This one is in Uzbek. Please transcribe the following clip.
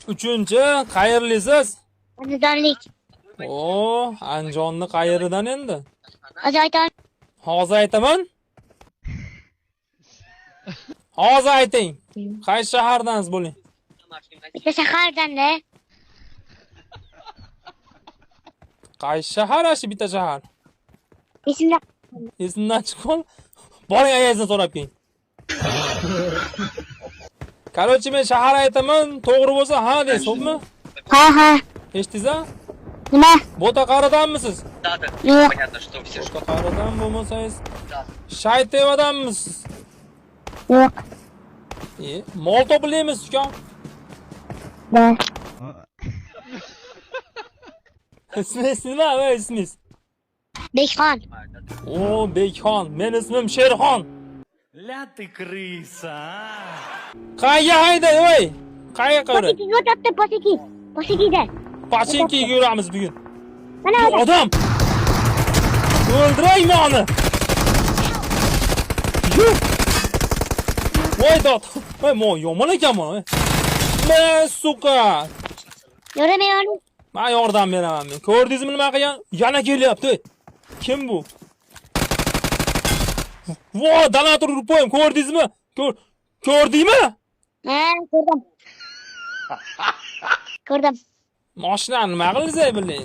Uchinchi, qayerlisiz? Andijonlik. O, Anjonni qayeridan endi? Ajoyton. Hozir aytaman. Hozir ayting. Qaysi shahardansiz bo'ling? Bitta shahardan-da. Qaysi shahar ashi bitta shahar? Esimda. Esimdan chiqol. Boring ayangizdan so'rab keling. Короче, men shahar aytaman, to'g'ri bo'lsa ha deysiz, xo'pmi? Ha. Eshitdingiz-a? Nima? Bo'taqaridanmisiz? Yo'q. Bo'taqaridan bo'lmasangiz, Shaytevadanmisiz? Yo'q. Mol to'playmiz, ukam. Da. Ismingiz nima? Va ismingiz? Bekxon. O, Bekxon. Men ismim Sherxon. La ты крыса, Qayga hayday, voy? Qayga qara? Posiki o'tibdi, posiki. Posikida. Pachinkiga yuramiz bugun. Mana Bu odam. O'ldiraymi uni? Voy dod. Voy, mo yomon ekan bu. Men suqa. Yo'ramayman. Men yordam beraman men. Ko'rdingizmi nima qilgan? Yana kelyapti. Kim bu? Voy, donator urib qo'yim. Ko'rdingizmi? Ko'rdingmi? Ha, ko'rdim. Ko'rdim. Mashinani nima qildingiz, biling?